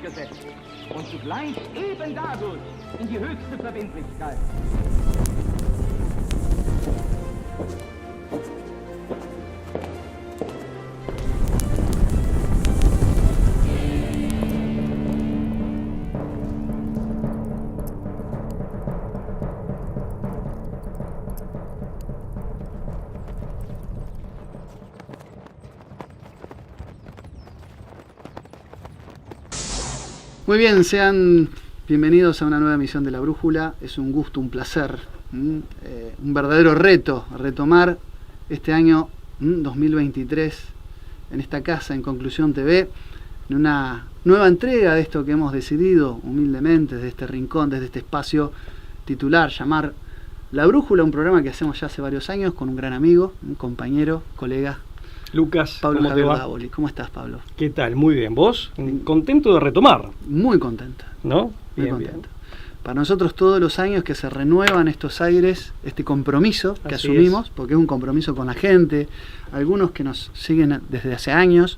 durchgesetzt und zugleich eben dadurch in die höchste Verbindlichkeit. Muy bien, sean bienvenidos a una nueva emisión de La Brújula. Es un gusto, un placer, un verdadero reto retomar este año 2023 en esta casa, en Conclusión TV, en una nueva entrega de esto que hemos decidido humildemente desde este rincón, desde este espacio titular, llamar La Brújula, un programa que hacemos ya hace varios años con un gran amigo, un compañero, colega, Lucas, Pablo ¿cómo te va? Davoli. ¿Cómo estás, Pablo? ¿Qué tal? Muy bien. ¿Vos? Contento de retomar, Muy contento. ¿no? Muy Bien, contento. bien. Para nosotros todos los años que se renuevan estos aires, este compromiso que Así asumimos, porque es un compromiso con la gente, algunos que nos siguen desde hace años,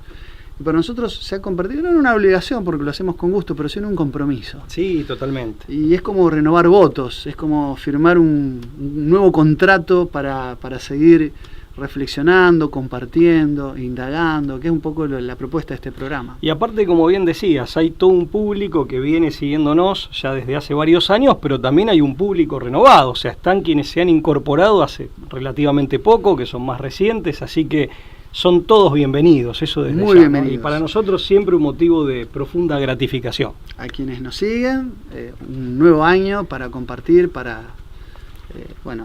y para nosotros se ha convertido no en una obligación porque lo hacemos con gusto, pero sí en un compromiso. Sí, totalmente. Y es como renovar votos, es como firmar un nuevo contrato para seguir reflexionando, compartiendo, indagando, que es un poco la propuesta de este programa. Y aparte, como bien decías, hay todo un público que viene siguiéndonos ya desde hace varios años, pero también hay un público renovado, o sea, están quienes se han incorporado hace relativamente poco, que son más recientes, así que son todos bienvenidos, eso desde Muy ya, bienvenidos. ¿no? Y para nosotros siempre un motivo de profunda gratificación. A quienes nos siguen, un nuevo año para compartir, para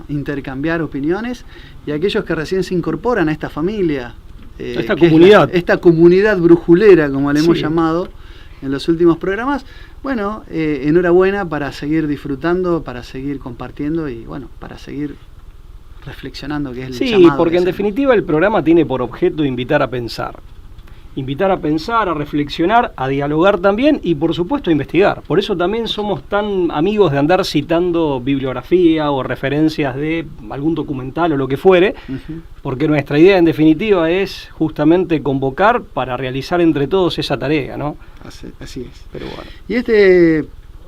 intercambiar opiniones, y aquellos que recién se incorporan a esta familia, Esta que es comunidad. esta comunidad brujulera, como le hemos Sí. llamado en los últimos programas. Bueno, enhorabuena para seguir disfrutando, para seguir compartiendo y bueno, para seguir reflexionando, que es el Sí, llamado porque que en hacemos. definitiva el programa tiene por objeto invitar a pensar, a reflexionar, a dialogar también y por supuesto a investigar. Por eso también somos tan amigos de andar citando bibliografía o referencias de algún documental o lo que fuere, Ujú. porque nuestra idea en definitiva es justamente convocar para realizar entre todos esa tarea, ¿no? Así es. Pero bueno. Y este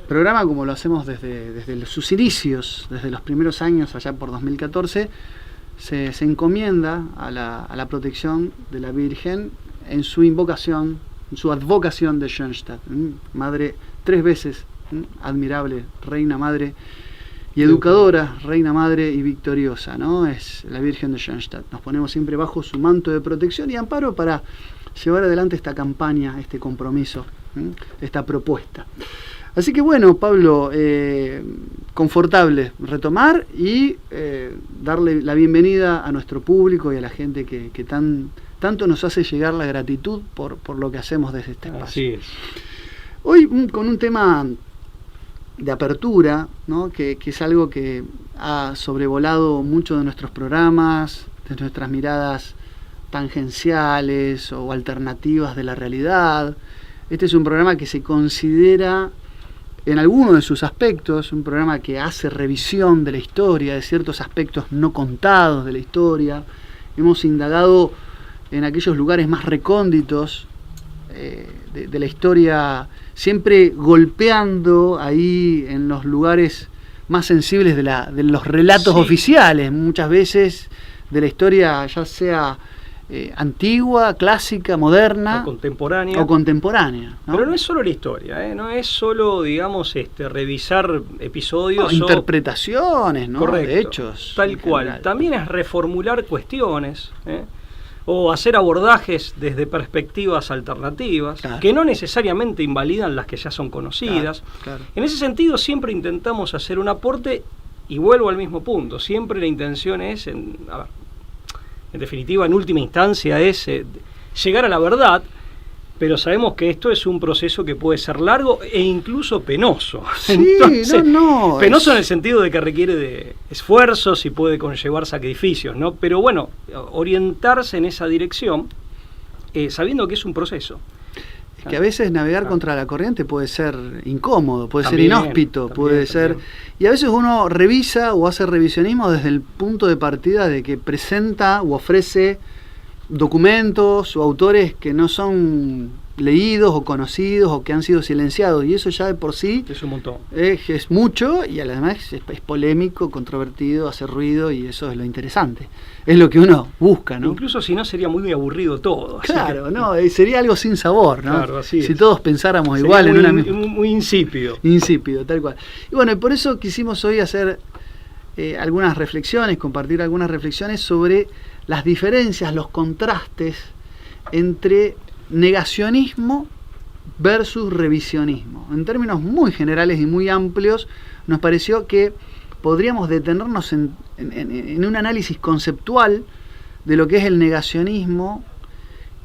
programa, como lo hacemos desde sus inicios, desde los primeros años, allá por 2014, se encomienda a la protección de la Virgen en su invocación, en su advocación de Schoenstatt, madre 3 veces admirable, reina madre y educadora, reina madre y victoriosa, ¿no? Es la Virgen de Schoenstatt. Nos ponemos siempre bajo su manto de protección y amparo para llevar adelante esta campaña, este compromiso, esta propuesta. Así que bueno, Pablo, confortable retomar y darle la bienvenida a nuestro público y a la gente que tanto nos hace llegar la gratitud por lo que hacemos desde este espacio. Así es. Hoy con un tema de apertura, ¿no? que es algo que ha sobrevolado mucho de nuestros programas, de nuestras miradas tangenciales o alternativas de la realidad. Este es un programa que se considera, en alguno de sus aspectos, un programa que hace revisión de la historia, de ciertos aspectos no contados de la historia. Hemos indagado en aquellos lugares más recónditos de la historia, siempre golpeando ahí en los lugares más sensibles de los relatos Sí. oficiales, muchas veces de la historia, ya sea antigua, clásica, moderna O contemporánea. ¿no? Pero no es solo la historia, no es solo, digamos, revisar episodios No, interpretaciones, ¿no? Correcto, De hechos. tal en cual. general. También es reformular cuestiones, o hacer abordajes desde perspectivas alternativas, Claro. que no necesariamente invalidan las que ya son conocidas. Claro. En ese sentido siempre intentamos hacer un aporte y vuelvo al mismo punto. Siempre la intención es, en definitiva, en última instancia, es llegar a la verdad, pero sabemos que esto es un proceso que puede ser largo e incluso penoso. Sí, Entonces, no, penoso es- en el sentido de que requiere de esfuerzos y puede conllevar sacrificios, ¿no? Pero bueno, orientarse en esa dirección, sabiendo que es un proceso. Es que a veces navegar contra la corriente puede ser incómodo, puede También, ser inhóspito, también, puede ser... también. Y a veces uno revisa o hace revisionismo desde el punto de partida de que presenta o ofrece documentos o autores que no son leídos o conocidos o que han sido silenciados, y eso ya de por sí Es un montón. es mucho, y además es polémico, controvertido, hace ruido, y eso es lo interesante, es lo que uno busca, ¿no? Incluso si no sería muy aburrido todo. Claro, que, no, sería algo sin sabor, ¿no? Claro, así si es. todos pensáramos sería igual muy, en una misma... muy insípido. Insípido, tal cual. Y bueno, y por eso quisimos hoy hacer algunas reflexiones, compartir algunas reflexiones sobre las diferencias, los contrastes entre negacionismo versus revisionismo. En términos muy generales y muy amplios, nos pareció que podríamos detenernos en un análisis conceptual de lo que es el negacionismo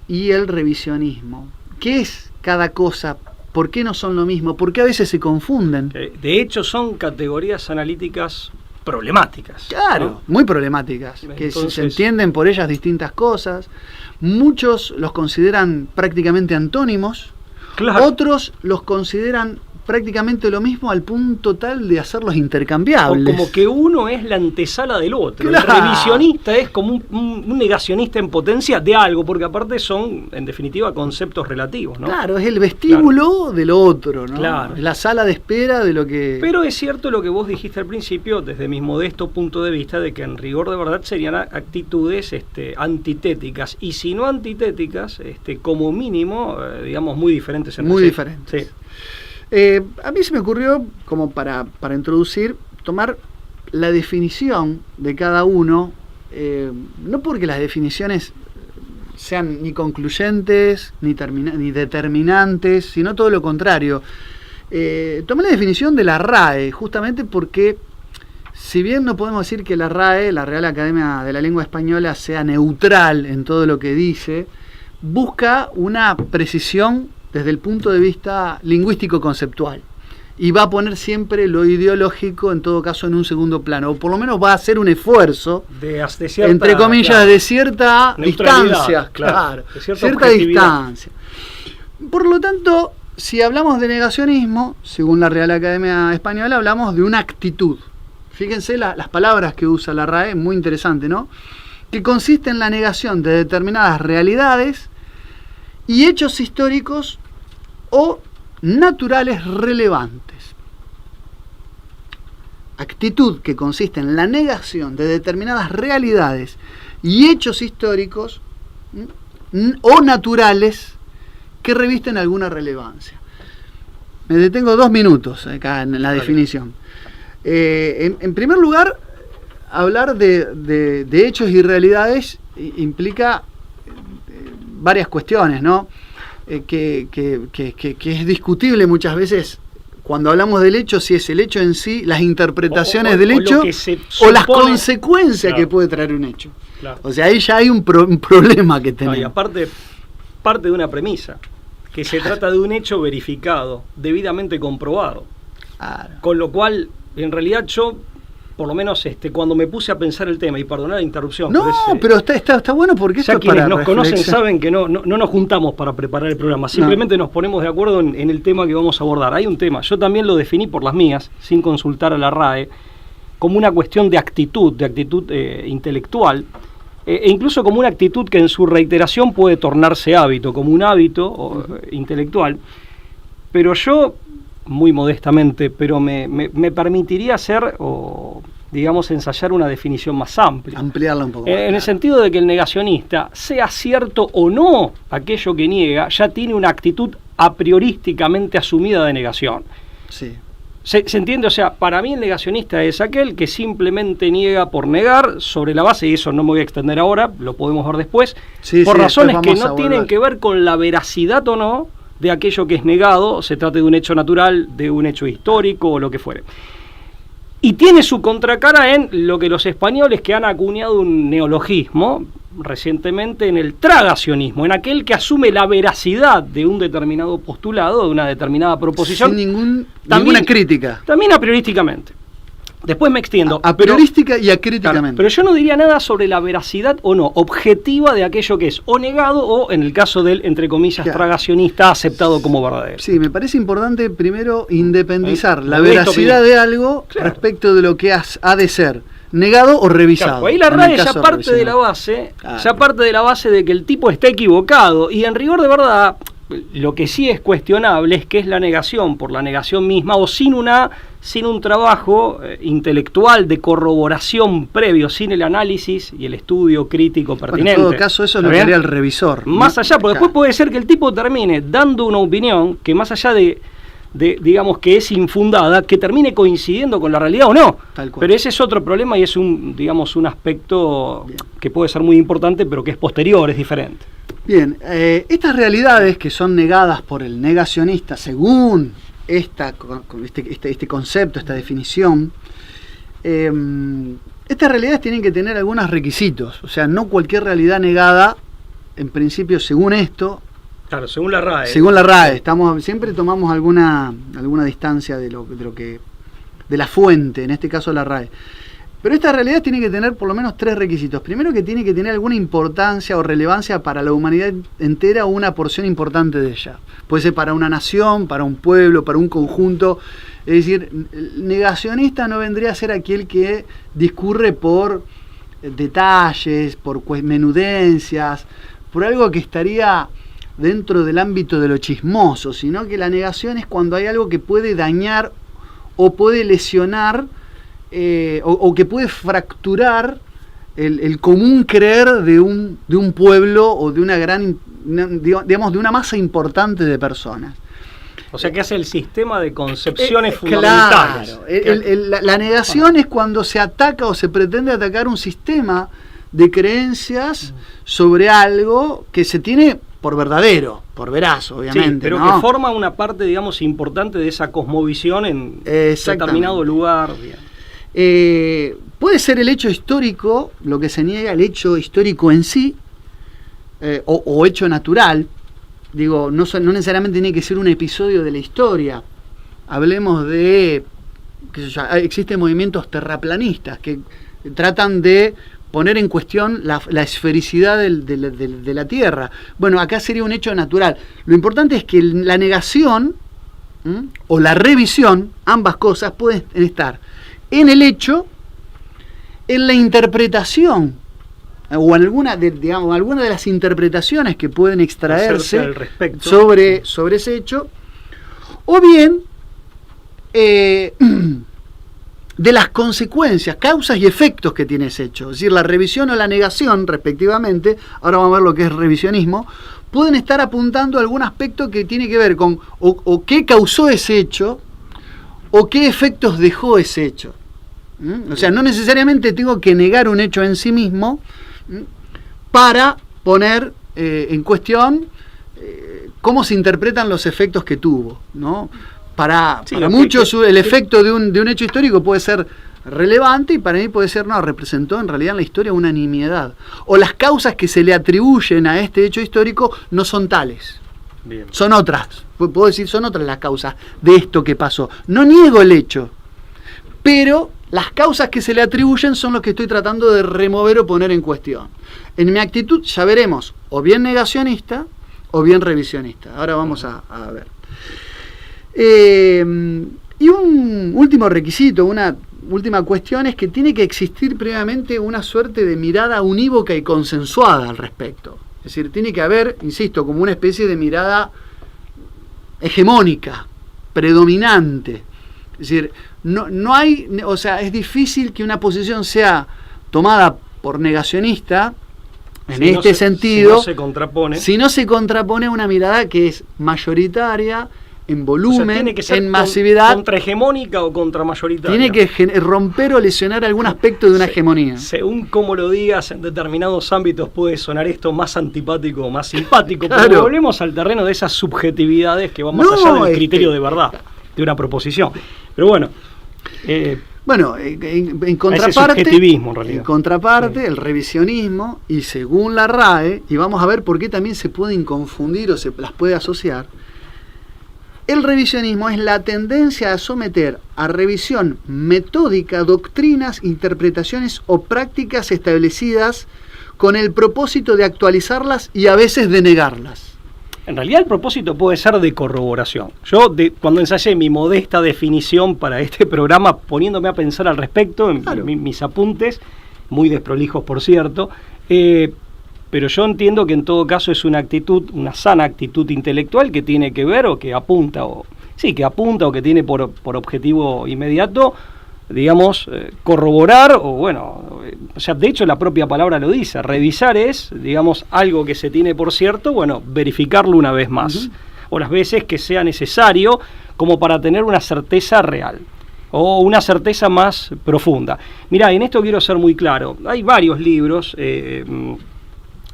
y el revisionismo. ¿Qué es cada cosa? ¿Por qué no son lo mismo? ¿Por qué a veces se confunden? De hecho, son categorías analíticas problemáticas. Claro, ¿no? muy problemáticas, que se entienden por ellas distintas cosas. Muchos los consideran prácticamente antónimos, Claro. otros los consideran prácticamente lo mismo al punto tal de hacerlos intercambiables. O como que uno es la antesala del otro. Claro. El revisionista es como un negacionista en potencia de algo, porque aparte son, en definitiva, conceptos relativos, ¿no? Claro, es el vestíbulo de lo otro, ¿no? Claro. Es la sala de espera de lo que... Pero es cierto lo que vos dijiste al principio, desde mi modesto punto de vista, de que en rigor de verdad serían actitudes antitéticas, y si no antitéticas, como mínimo, digamos, muy diferentes entre Muy sí. diferentes. Sí. A mí se me ocurrió, como para introducir, tomar la definición de cada uno, no porque las definiciones sean ni concluyentes ni determinantes, sino todo lo contrario. Tomé la definición de la RAE, justamente porque, si bien no podemos decir que la RAE, la Real Academia de la Lengua Española, sea neutral en todo lo que dice, busca una precisión desde el punto de vista lingüístico-conceptual, y va a poner siempre lo ideológico, en todo caso, en un segundo plano, o por lo menos va a hacer un esfuerzo, De cierta, entre comillas, claro, de cierta neutralidad, distancia, claro, de cierta cierta objetividad. distancia. Por lo tanto, si hablamos de negacionismo, según la Real Academia Española, hablamos de una actitud. Fíjense las palabras que usa la RAE, muy interesante, ¿no? Que consiste en la negación de determinadas realidades y hechos históricos o naturales relevantes. Actitud que consiste en la negación de determinadas realidades y hechos históricos o naturales que revisten alguna relevancia. Me detengo 2 minutos acá en la definición. En primer lugar, hablar de hechos y realidades implica varias cuestiones, ¿no? Que es discutible muchas veces cuando hablamos del hecho, si es el hecho en sí, las interpretaciones del hecho o las consecuencias, claro, que puede traer un hecho. Claro. O sea, ahí ya hay un problema que tenemos. No, y aparte, parte de una premisa, que se trata de un hecho verificado, debidamente comprobado. Claro. Con lo cual, en realidad yo, por lo menos cuando me puse a pensar el tema, y perdonar la interrupción. No, pero está bueno, porque esto ya es quienes para nos conocen reflexión. saben que no nos juntamos para preparar el programa, simplemente nos ponemos de acuerdo en el tema que vamos a abordar. Hay un tema, yo también lo definí por las mías, sin consultar a la RAE, como una cuestión de actitud intelectual, e incluso como una actitud que en su reiteración puede tornarse hábito, como un hábito intelectual. Pero yo, muy modestamente, pero me permitiría hacer, o digamos, ensayar una definición más amplia. Ampliarla un poco más, En el sentido de que el negacionista, sea cierto o no aquello que niega, ya tiene una actitud a priorísticamente asumida de negación. Sí. ¿Se entiende? O sea, para mí el negacionista es aquel que simplemente niega por negar, sobre la base, y eso no me voy a extender ahora, lo podemos ver después, por razones que no tienen que ver con la veracidad o no de aquello que es negado, se trate de un hecho natural, de un hecho histórico o lo que fuere. Y tiene su contracara en lo que los españoles, que han acuñado un neologismo recientemente, en el tragacionismo, en aquel que asume la veracidad de un determinado postulado, de una determinada proposición. Sin ninguna crítica. También a priorísticamente. Después me extiendo. A priorística y acríticamente. Claro, pero yo no diría nada sobre la veracidad o no, objetiva de aquello que es o negado o, en el caso del, entre comillas, tragacionista, aceptado como verdadero. Sí, me parece importante primero independizar la veracidad de algo respecto de lo que ha de ser negado o revisado. Claro, ahí la RAE ya parte de la base, ya parte de la base de que el tipo está equivocado, y en rigor de verdad, Lo que sí es cuestionable es qué es la negación por la negación misma, o sin un trabajo intelectual de corroboración previo, sin el análisis y el estudio crítico pertinente. Bueno, en todo caso, eso es lo que haría el revisor. Más allá, porque después puede ser que el tipo termine dando una opinión que, más allá de digamos que es infundada, que termine coincidiendo con la realidad o no. Tal cual. Pero ese es otro problema y es un aspecto que puede ser muy importante, pero que es posterior, es diferente. Bien, estas realidades que son negadas por el negacionista, según este concepto, esta definición, estas realidades tienen que tener algunos requisitos. O sea, no cualquier realidad negada, en principio, según esto. Claro, según la RAE. Según la RAE, siempre tomamos alguna distancia de la fuente, en este caso la RAE. Pero esta realidad tiene que tener por lo menos 3 requisitos. Primero, que tiene que tener alguna importancia o relevancia para la humanidad entera o una porción importante de ella. Puede ser para una nación, para un pueblo, para un conjunto. Es decir, el negacionista no vendría a ser aquel que discurre por detalles, por menudencias, por algo que estaría dentro del ámbito de lo chismoso, sino que la negación es cuando hay algo que puede dañar o puede lesionar o que puede fracturar el común creer de un pueblo o de de una masa importante de personas. O sea, que hace el sistema de concepciones fundamentales. Claro, la negación es cuando se ataca o se pretende atacar un sistema de creencias sobre algo que se tiene por verdadero, por veraz, obviamente. Sí, pero ¿no? que forma una parte, digamos, importante de esa cosmovisión en determinado lugar. Puede ser el hecho histórico, lo que se niega, el hecho histórico en sí, o hecho natural. Digo, no necesariamente tiene que ser un episodio de la historia. Hablemos de, existen movimientos terraplanistas que tratan de poner en cuestión la esfericidad de la Tierra. Bueno, acá sería un hecho natural. Lo importante es que la negación o la revisión, ambas cosas pueden estar en el hecho, en la interpretación, o en alguna de las interpretaciones que pueden extraerse sobre ese hecho, o bien de las consecuencias, causas y efectos que tiene ese hecho. Es decir, la revisión o la negación, respectivamente, ahora vamos a ver lo que es revisionismo, pueden estar apuntando a algún aspecto que tiene que ver con o qué causó ese hecho, o qué efectos dejó ese hecho. O sea, no necesariamente tengo que negar un hecho en sí mismo para poner en cuestión cómo se interpretan los efectos que tuvo, ¿no? Para muchos el efecto de un hecho histórico puede ser relevante y para mí puede ser, no, representó en realidad en la historia una nimiedad. O las causas que se le atribuyen a este hecho histórico no son tales. Bien. Son otras, puedo decir, son otras las causas de esto que pasó. No niego el hecho, pero las causas que se le atribuyen son las que estoy tratando de remover o poner en cuestión. En mi actitud ya veremos, o bien negacionista o bien revisionista. Ahora vamos a ver. Y un último requisito, una última cuestión es que tiene que existir previamente una suerte de mirada unívoca y consensuada al respecto. Es decir, tiene que haber, insisto, como una especie de mirada hegemónica, predominante. Es decir, no hay, o sea, es difícil que una posición sea tomada por negacionista en este sentido, si no se contrapone a una mirada que es mayoritaria, en volumen, o sea, tiene que ser en masividad, contrahegemónica o contramayoritaria. Tiene que romper o lesionar algún aspecto de una hegemonía. Según como lo digas, en determinados ámbitos puede sonar esto más antipático o más simpático, claro. Pero volvemos al terreno de esas subjetividades que van más allá del criterio de verdad de una proposición. Pero bueno, en contraparte, sí. El revisionismo, y según la RAE, y vamos a ver por qué también se pueden confundir o se las puede asociar. El revisionismo es la tendencia a someter a revisión metódica doctrinas, interpretaciones o prácticas establecidas con el propósito de actualizarlas y a veces de negarlas. En realidad el propósito puede ser de corroboración. Yo cuando ensayé mi modesta definición para este programa, poniéndome a pensar al respecto, en mis apuntes, muy desprolijos por cierto, pero yo entiendo que en todo caso es una actitud, una sana actitud intelectual que tiene que ver o que apunta, o que tiene por objetivo inmediato, digamos, corroborar, o bueno, o sea, de hecho la propia palabra lo dice, revisar es, digamos, algo que se tiene por cierto, bueno, verificarlo una vez más, o las veces que sea necesario, como para tener una certeza real, o una certeza más profunda. Mirá, en esto quiero ser muy claro, hay varios libros,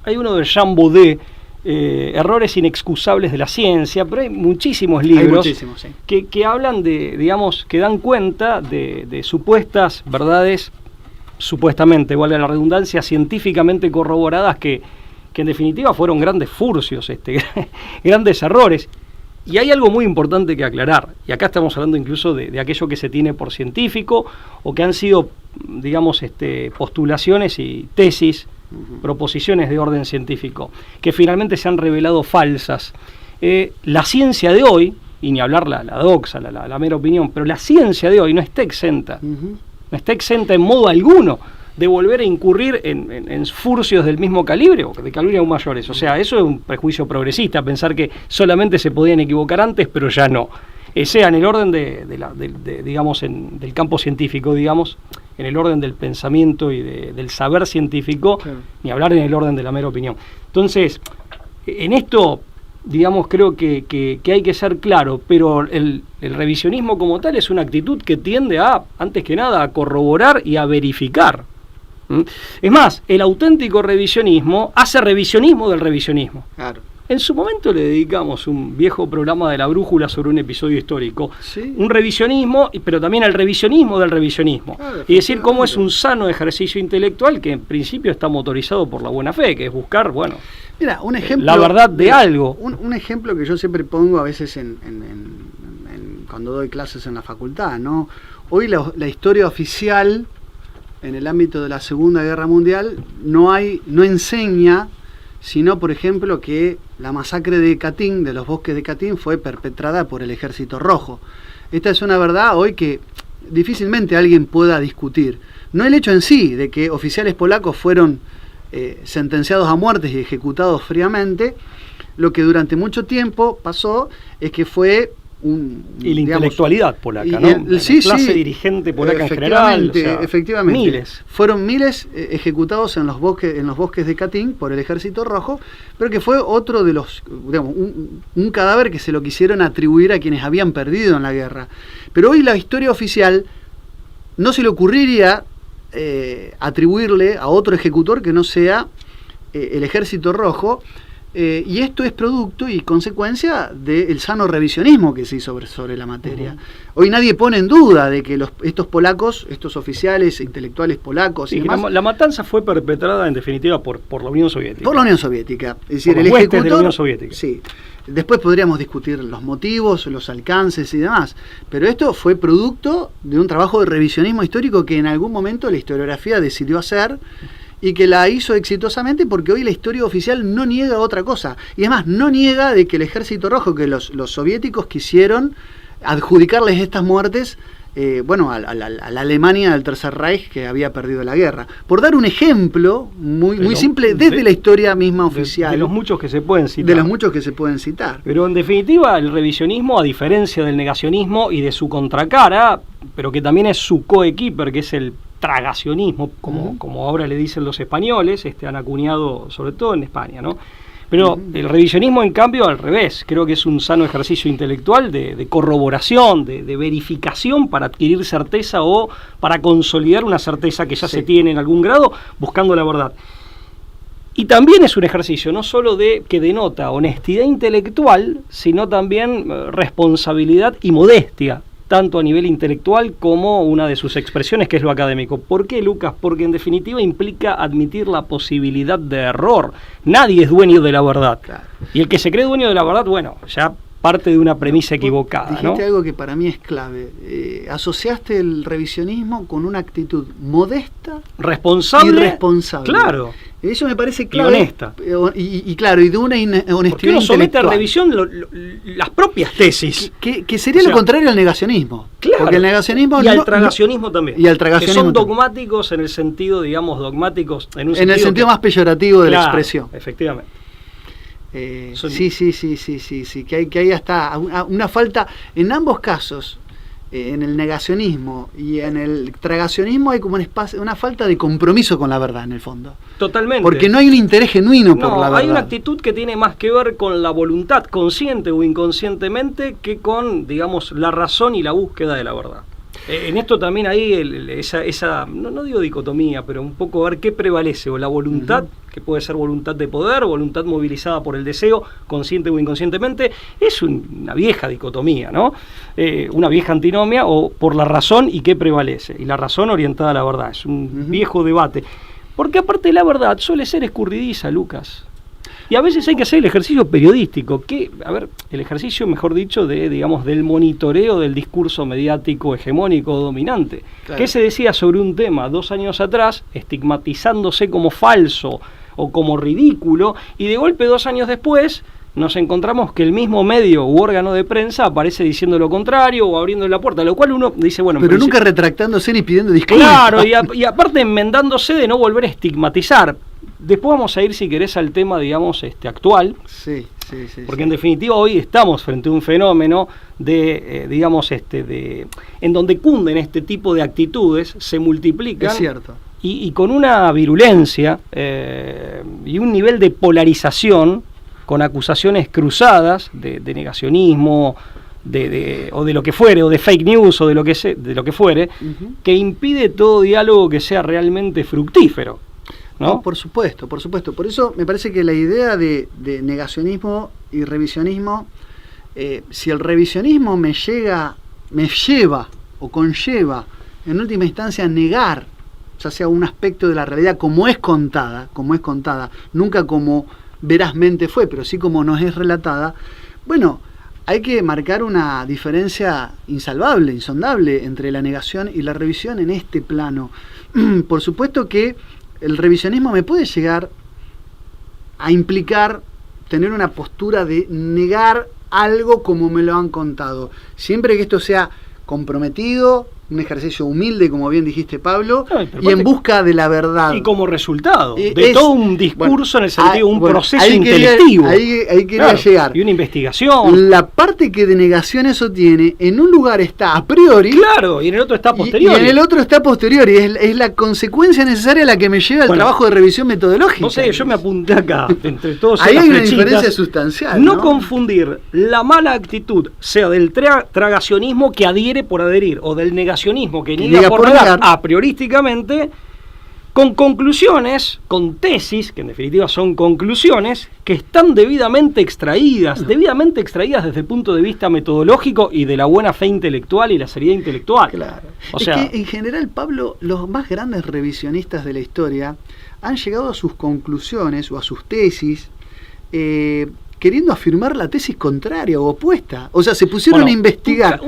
hay uno de Jean Baudet, Errores inexcusables de la ciencia, pero hay muchísimos libros sí. que hablan de, digamos, que dan cuenta de supuestas verdades, supuestamente, igual a la redundancia, científicamente corroboradas, que en definitiva fueron grandes furcios, grandes errores. Y hay algo muy importante que aclarar, y acá estamos hablando incluso de aquello que se tiene por científico, o que han sido, digamos, postulaciones y tesis, proposiciones de orden científico, que finalmente se han revelado falsas. La ciencia de hoy, y ni hablar la doxa, la mera opinión, pero la ciencia de hoy no está exenta, no está exenta en modo alguno de volver a incurrir en furcios del mismo calibre o de calibre aún mayores. O sea, eso es un prejuicio progresista, pensar que solamente se podían equivocar antes, pero ya no. Sea en el orden digamos, del campo científico, digamos, en el orden del pensamiento y del saber científico, claro, ni hablar en el orden de la mera opinión. Entonces, en esto, digamos, creo que hay que ser claro, pero el revisionismo como tal es una actitud que tiende a, antes que nada, a corroborar y a verificar. Es más, el auténtico revisionismo hace revisionismo del revisionismo. Claro. En su momento le dedicamos un viejo programa de La Brújula sobre un episodio histórico. ¿Sí? Un revisionismo, pero también el revisionismo del revisionismo. Claro, y decir cómo es un sano ejercicio intelectual que en principio está motorizado por la buena fe, que es buscar, bueno, mira, un ejemplo, la verdad de algo. Un ejemplo que yo siempre pongo a veces cuando doy clases en la facultad, ¿no? Hoy la historia oficial en el ámbito de la Segunda Guerra Mundial no enseña, sino, por ejemplo, que la masacre de Katyn, de los bosques de Katyn, fue perpetrada por el Ejército Rojo. Esta es una verdad hoy que difícilmente alguien pueda discutir. No el hecho en sí de que oficiales polacos fueron sentenciados a muerte y ejecutados fríamente, lo que durante mucho tiempo pasó es que fue y la intelectualidad polaca, ¿no? La clase dirigente polaca en general, o sea, efectivamente. Miles. Fueron miles ejecutados en los bosques de Katyn por el Ejército Rojo, pero que fue otro de los, digamos, un cadáver que se lo quisieron atribuir a quienes habían perdido en la guerra. Pero hoy la historia oficial no se le ocurriría atribuirle a otro ejecutor que no sea el Ejército Rojo. Y esto es producto y consecuencia del sano revisionismo que se hizo sobre la materia. Hoy nadie pone en duda de que estos polacos, estos oficiales intelectuales polacos y demás, la matanza fue perpetrada en definitiva por la Unión Soviética. Por la Unión Soviética. Es decir, el ejecutor de la Unión Soviética. Sí. Después podríamos discutir los motivos, los alcances y demás, pero esto fue producto de un trabajo de revisionismo histórico que en algún momento la historiografía decidió hacer y que la hizo exitosamente, porque hoy la historia oficial no niega otra cosa. Y además no niega de que el Ejército Rojo, que los soviéticos quisieron adjudicarles estas muertes a la Alemania del Tercer Reich, que había perdido la guerra. Por dar un ejemplo muy simple desde la historia misma oficial. De los muchos que se pueden citar. De los muchos que se pueden citar. Pero en definitiva el revisionismo, a diferencia del negacionismo y de su contracara, pero que también es su coequiper, que es el tragacionismo, como ahora le dicen los españoles, han acuñado sobre todo en España, ¿no? Pero el revisionismo, en cambio, al revés, creo que es un sano ejercicio intelectual de corroboración, de verificación para adquirir certeza o para consolidar una certeza que ya se tiene en algún grado, buscando la verdad. Y también es un ejercicio no solo que denota honestidad intelectual, sino también responsabilidad y modestia, tanto a nivel intelectual como una de sus expresiones, que es lo académico. ¿Por qué, Lucas? Porque en definitiva implica admitir la posibilidad de error. Nadie es dueño de la verdad. Claro. Y el que se cree dueño de la verdad, bueno, ya parte de una premisa equivocada, dijiste, ¿no? algo que para mí es clave. Asociaste el revisionismo con una actitud modesta, Responsable. y responsable. Claro. Eso me parece clave. Y honesta. Y claro, y de una honestidad Porque uno somete a intelectual. revisión las propias tesis. Que sería O sea, lo contrario al negacionismo. Claro. Porque el negacionismo Y al tragacionismo también. Y al tragacionismo que son también. dogmáticos en el sentido, digamos, dogmáticos en un En el sentido más peyorativo de la Claro, expresión. Efectivamente. Sí, que hay hasta una falta, en ambos casos, en el negacionismo y en el tragacionismo hay como una falta de compromiso con la verdad en el fondo. Totalmente. Porque no hay un interés genuino por la verdad. Hay una actitud que tiene más que ver con la voluntad, consciente o inconscientemente, que con, digamos, la razón y la búsqueda de la verdad. En esto también hay esa no digo dicotomía, pero un poco ver qué prevalece, o la voluntad, que puede ser voluntad de poder, voluntad movilizada por el deseo, consciente o inconscientemente, es una vieja dicotomía, ¿no? Una vieja antinomia, o por la razón y qué prevalece, y la razón orientada a la verdad, es un viejo debate. Porque aparte la verdad suele ser escurridiza, Lucas. Y a veces hay que hacer el ejercicio periodístico, el ejercicio, mejor dicho, digamos, del monitoreo del discurso mediático hegemónico dominante. Claro. ¿Qué se decía sobre un tema 2 años atrás, estigmatizándose como falso o como ridículo, y de golpe 2 años después nos encontramos que el mismo medio u órgano de prensa aparece diciendo lo contrario o abriendo la puerta, lo cual uno dice, bueno... Pero nunca retractándose ni pidiendo disculpas. Claro, y aparte enmendándose de no volver a estigmatizar. Después vamos a ir, si querés, al tema, digamos, actual. Sí. Porque en definitiva hoy estamos frente a un fenómeno digamos, en donde cunden este tipo de actitudes, se multiplican. Es cierto. Y con una virulencia y un nivel de polarización, con acusaciones cruzadas de negacionismo, o de lo que fuere, o de fake news, o de lo que fuere, que impide todo diálogo que sea realmente fructífero. ¿No? Por supuesto. Por eso me parece que la idea de negacionismo y revisionismo, si el revisionismo me lleva o conlleva en última instancia a negar, ya sea un aspecto de la realidad como es contada, nunca como verazmente fue, pero sí como nos es relatada, bueno, hay que marcar una diferencia insalvable, insondable entre la negación y la revisión en este plano. Por supuesto que el revisionismo me puede llegar a implicar tener una postura de negar algo como me lo han contado, siempre que esto sea comprometido, un ejercicio humilde, como bien dijiste, Pablo, y en busca de la verdad. Y como resultado de todo un discurso, en el sentido de un proceso ahí intelectivo. Ahí quería llegar. Y una investigación. La parte que de negación eso tiene, en un lugar está a priori. Claro, y en el otro está posterior. Y en el otro está posterior, y es la consecuencia necesaria la que me lleva al trabajo de revisión metodológica. No sé, yo me apunté acá, entre todos. Ahí hay una diferencia sustancial. No confundir la mala actitud, sea del tragacionismo que adhiere por adherir, o del negacionismo que niega por negar a priorísticamente, con conclusiones, con tesis, que en definitiva son conclusiones, que están debidamente extraídas desde el punto de vista metodológico y de la buena fe intelectual y la seriedad intelectual. Claro. O sea, que en general, Pablo, los más grandes revisionistas de la historia han llegado a sus conclusiones o a sus tesis queriendo afirmar la tesis contraria o opuesta. O sea, se pusieron a investigar.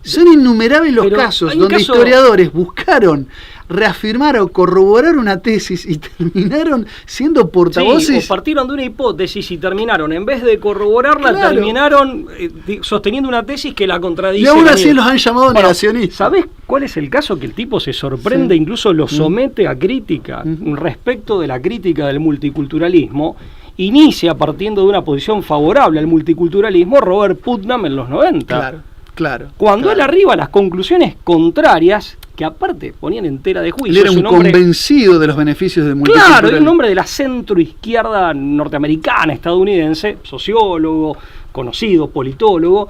Son innumerables los casos donde historiadores buscaron reafirmar o corroborar una tesis y terminaron siendo portavoces. O partieron de una hipótesis y terminaron, en vez de corroborarla, terminaron sosteniendo una tesis que la contradice. Y aún así los han llamado negacionistas. ¿Sabés cuál es el caso? Que el tipo se sorprende, incluso lo somete a crítica respecto de la crítica del multiculturalismo. Inicia partiendo de una posición favorable al multiculturalismo Robert Putnam en los 90. Claro. Cuando él arriba a las conclusiones contrarias, que aparte ponían en tela de juicio. Él era un convencido de los beneficios del multiculturalismo. Claro, era un hombre de la centroizquierda norteamericana, estadounidense, sociólogo, conocido, politólogo.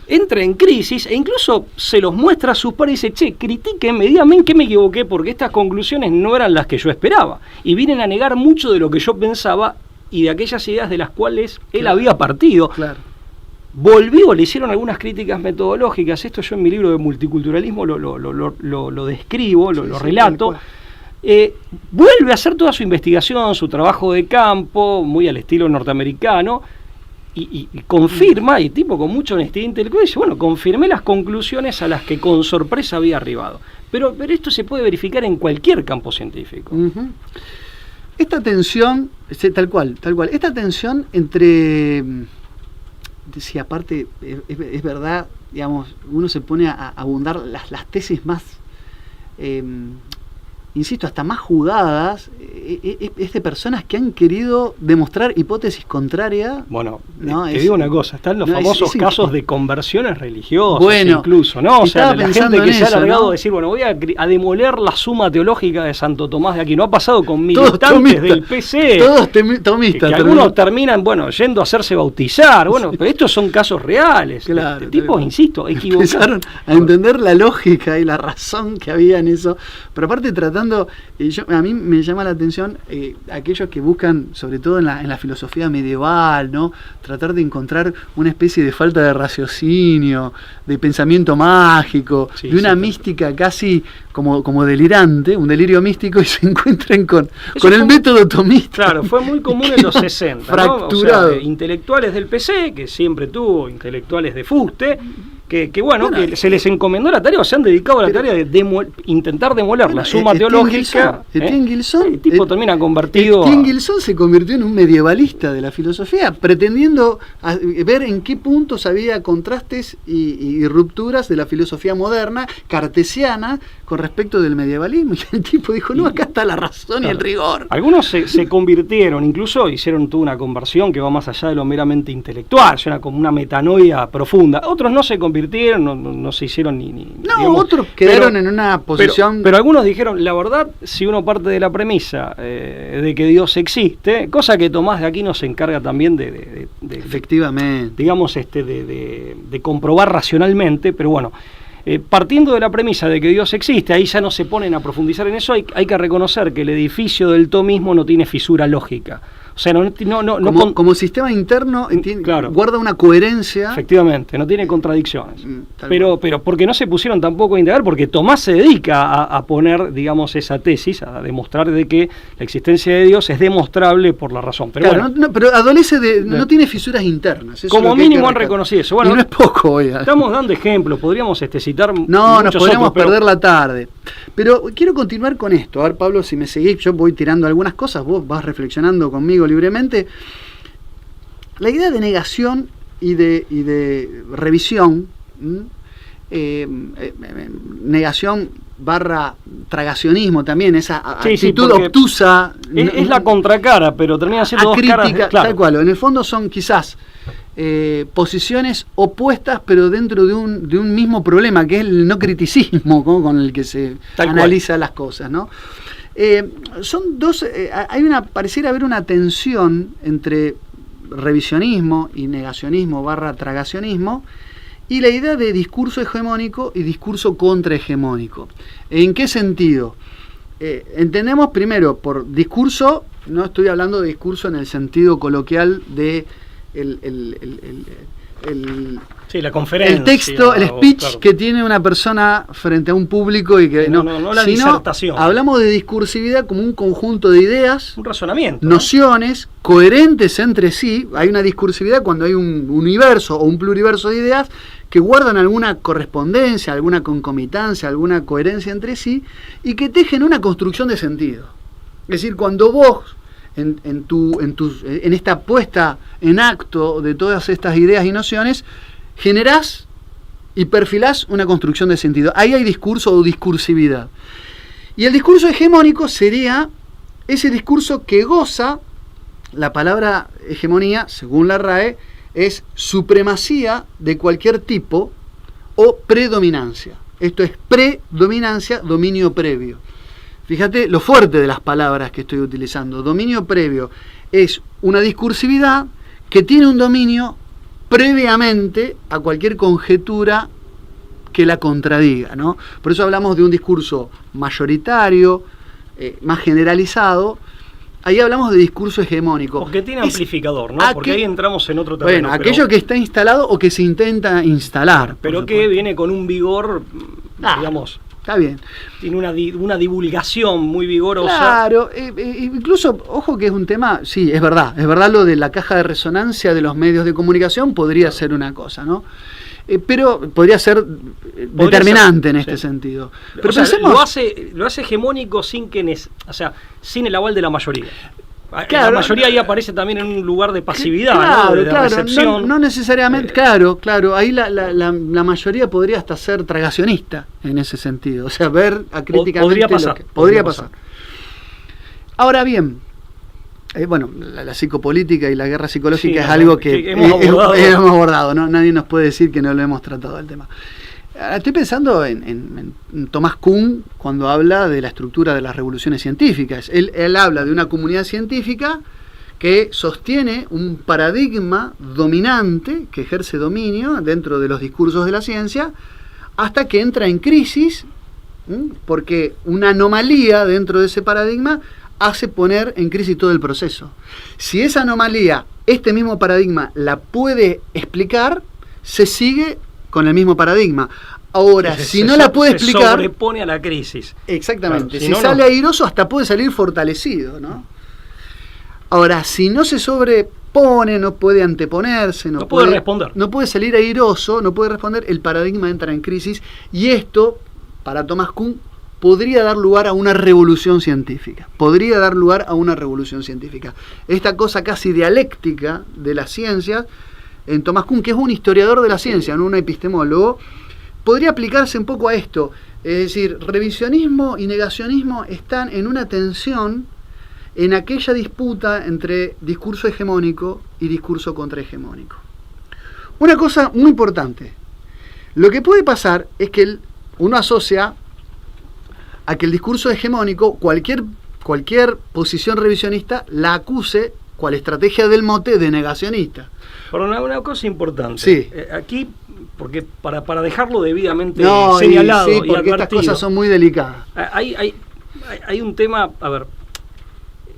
Entra en crisis e incluso se los muestra a sus pares y dice, che, critíquenme, díganme que me equivoqué porque estas conclusiones no eran las que yo esperaba. Y vienen a negar mucho de lo que yo pensaba y de aquellas ideas de las cuales él había partido. Volvió, le hicieron algunas críticas metodológicas, esto yo en mi libro de multiculturalismo lo describo, lo relato. Vuelve a hacer toda su investigación, su trabajo de campo, muy al estilo norteamericano, y confirma, y tipo con mucha honestidad intelectual, dice, bueno, confirmé las conclusiones a las que con sorpresa había arribado. Pero esto se puede verificar en cualquier campo científico. Uh-huh. Esta tensión, tal cual, esta tensión entre, si aparte es verdad, digamos, uno se pone a abundar las tesis más, insisto, hasta más jugadas, es de personas que han querido demostrar hipótesis contrarias. Bueno, ¿no? te digo una cosa, están los famosos casos de conversiones religiosas, bueno, incluso, ¿no? O sea, la gente que se ha alargado ¿no? a decir, bueno, voy a demoler la suma teológica de Santo Tomás de Aquino. Ha pasado con militantes del PC. Todos tomistas. Que algunos terminan, bueno, yendo a hacerse bautizar. Bueno, pero estos son casos reales. Claro, tipos, insisto, equivocados. Empezaron a entender la lógica y la razón que había en eso. Pero aparte tratando, a mí me llama la atención aquellos que buscan, sobre todo en la filosofía medieval, ¿no? Tratar de encontrar una especie de falta de raciocinio, de pensamiento mágico, sí, de una mística casi como delirante, un delirio místico, y se encuentren con el método tomista. Claro, fue muy común en los 60, fracturado. ¿no? O sea, intelectuales del PC, que siempre tuvo intelectuales de fuste, que se les encomendó la tarea, o se han dedicado a la tarea de intentar demoler la suma teológica. Etienne Gilson, el tipo termina convertido. Etienne Gilson se convirtió en un medievalista de la filosofía, pretendiendo ver en qué puntos había contrastes y rupturas de la filosofía moderna, cartesiana, con respecto del medievalismo. Y el tipo dijo, no, acá está la razón y el rigor. Algunos se convirtieron, incluso hicieron toda una conversión que va más allá de lo meramente intelectual, era como una metanoia profunda. Otros no se convirtieron, no se hicieron ni digamos, otros quedaron en una posición. Pero algunos dijeron, la verdad, si uno parte de la premisa de que Dios existe, cosa que Tomás de Aquino se encarga también de efectivamente, digamos, de comprobar racionalmente, pero bueno. Partiendo de la premisa de que Dios existe, ahí ya no se ponen a profundizar en eso, hay que reconocer que el edificio del tomismo no tiene fisura lógica. O sea, como sistema interno claro, guarda una coherencia. Efectivamente, no tiene contradicciones. Pero porque no se pusieron tampoco a indagar, porque Tomás se dedica a poner, digamos, esa tesis, a demostrar de que la existencia de Dios es demostrable por la razón. Pero claro, bueno, pero adolece no tiene fisuras internas. Eso como mínimo han reconocido eso. Bueno, y no es poco, oiga. Estamos dando ejemplos, podríamos citar. No, nos podríamos perder la tarde. Pero quiero continuar con esto. A ver, Pablo, si me seguís, yo voy tirando algunas cosas, vos vas reflexionando conmigo libremente. La idea de negación y de revisión, negación barra tragacionismo también, esa actitud obtusa. Es la contracara, pero termina siendo dos caras. Claro. Tal cual, en el fondo son quizás posiciones opuestas, pero dentro de un mismo problema, que es el no criticismo, ¿no? Con el que se analiza las cosas, ¿no? Son dos, pareciera haber una tensión entre revisionismo y negacionismo barra tragacionismo, y la idea de discurso hegemónico y discurso contrahegemónico. ¿En qué sentido? Entendemos primero por discurso, no estoy hablando de discurso en el sentido coloquial de la conferencia, el texto, el speech que tiene una persona frente a un público y que no la disertación. Hablamos de discursividad como un conjunto de ideas, un razonamiento, nociones coherentes entre sí. Hay una discursividad cuando hay un universo o un pluriverso de ideas que guardan alguna correspondencia, alguna concomitancia, alguna coherencia entre sí y que tejen una construcción de sentido. Es decir, cuando vos en esta puesta en acto de todas estas ideas y nociones, generás y perfilás una construcción de sentido. Ahí hay discurso o discursividad. Y el discurso hegemónico sería ese discurso que goza, la palabra hegemonía, según la RAE, es supremacía de cualquier tipo o predominancia. Esto es predominancia, dominio previo. Fíjate lo fuerte de las palabras que estoy utilizando. Dominio previo es una discursividad que tiene un dominio previamente a cualquier conjetura que la contradiga, ¿no? Por eso hablamos de un discurso mayoritario, más generalizado. Ahí hablamos de discurso hegemónico. Porque tiene amplificador, ¿no? Porque ahí entramos en otro terreno. Bueno, aquello que está instalado o que se intenta instalar. Pero que viene con un vigor, digamos, Está bien. Tiene una divulgación muy vigorosa. Claro, incluso, ojo que es un tema, sí, es verdad lo de la caja de resonancia de los medios de comunicación podría ser una cosa, ¿no? Pero podría ser determinante en este sentido. Pero o sea, pensemos, lo hace hegemónico sin sin el aval de la mayoría. Claro, la mayoría ahí aparece también en un lugar de pasividad, claro, ¿no? De recepción. No necesariamente, claro, ahí la mayoría podría hasta ser tragacionista en ese sentido, o sea, ver acríticamente podría pasar. Ahora bien, bueno, la psicopolítica y la guerra psicológica es algo que hemos abordado, ¿no? Nadie nos puede decir que no lo hemos tratado el tema. Estoy pensando en Thomas Kuhn cuando habla de la estructura de las revoluciones científicas. Él habla de una comunidad científica que sostiene un paradigma dominante, que ejerce dominio dentro de los discursos de la ciencia, hasta que entra en crisis, porque una anomalía dentro de ese paradigma hace poner en crisis todo el proceso. Si esa anomalía, este mismo paradigma, la puede explicar, se sigue con el mismo paradigma. Ahora, si no la puede explicar, se sobrepone a la crisis. Exactamente. Claro, si sale airoso, hasta puede salir fortalecido, ¿no? Ahora, si no se sobrepone, no puede anteponerse, no puede responder. No puede salir airoso, no puede responder, el paradigma entra en crisis. Y esto, para Thomas Kuhn, podría dar lugar a una revolución científica. Esta cosa casi dialéctica de las ciencias, en Thomas Kuhn, que es un historiador de la ciencia, no un epistemólogo, podría aplicarse un poco a esto. Es decir, revisionismo y negacionismo están en una tensión en aquella disputa entre discurso hegemónico y discurso contrahegemónico. Una cosa muy importante. Lo que puede pasar es que uno asocia a que el discurso hegemónico, cualquier posición revisionista, la acuse cual estrategia del mote de negacionista. Pero una cosa importante. Sí. Aquí, porque para dejarlo debidamente señalado y porque advertido, estas cosas son muy delicadas. Hay un tema, a ver,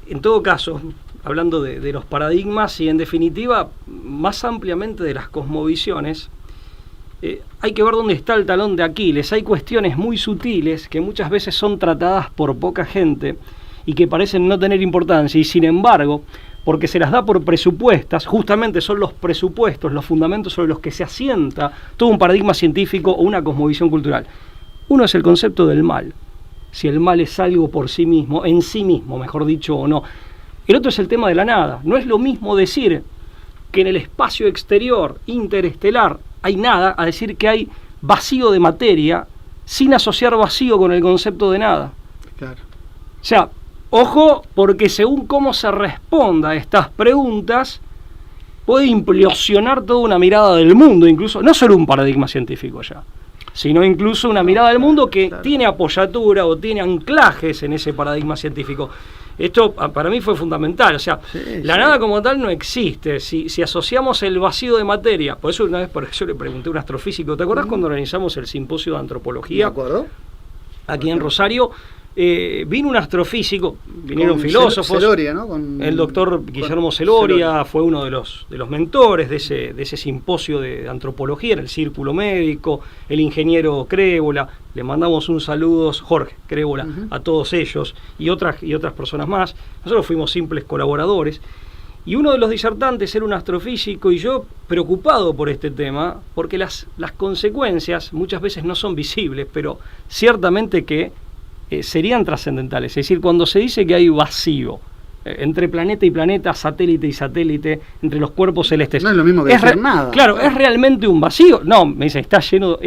en todo caso, hablando de los paradigmas y en definitiva, más ampliamente de las cosmovisiones, hay que ver dónde está el talón de Aquiles. Hay cuestiones muy sutiles que muchas veces son tratadas por poca gente y que parecen no tener importancia, y sin embargo, porque se las da por presupuestas, justamente son los presupuestos, los fundamentos sobre los que se asienta todo un paradigma científico o una cosmovisión cultural. Uno es el concepto del mal, si el mal es algo por sí mismo, en sí mismo, mejor dicho, o no. El otro es el tema de la nada. No es lo mismo decir que en el espacio exterior, interestelar, hay nada, a decir que hay vacío de materia, sin asociar vacío con el concepto de nada. Claro. O sea, ojo, porque según cómo se responda a estas preguntas, puede implosionar toda una mirada del mundo, incluso, no solo un paradigma científico ya, sino incluso una mirada del mundo que tiene apoyatura o tiene anclajes en ese paradigma científico. Esto para mí fue fundamental, o sea, la nada como tal no existe. Si asociamos el vacío de materia, por eso una vez le pregunté a un astrofísico, ¿te acordás cuando organizamos el simposio de antropología? ¿De acuerdo? Aquí en Rosario, vino un astrofísico, vinieron filósofos, Celoria, ¿no? el doctor Guillermo Celoria fue uno de los mentores de ese simposio de antropología en el Círculo Médico, el ingeniero Crébola, le mandamos un saludo, Jorge Crébola, a todos ellos y otras personas más. Nosotros fuimos simples colaboradores y uno de los disertantes era un astrofísico y yo preocupado por este tema, porque las consecuencias muchas veces no son visibles, pero ciertamente que serían trascendentales. Es decir, cuando se dice que hay vacío entre planeta y planeta, satélite y satélite, entre los cuerpos celestes, no es lo mismo que decir nada. Claro, ¿es realmente un vacío? No, me dice, está lleno,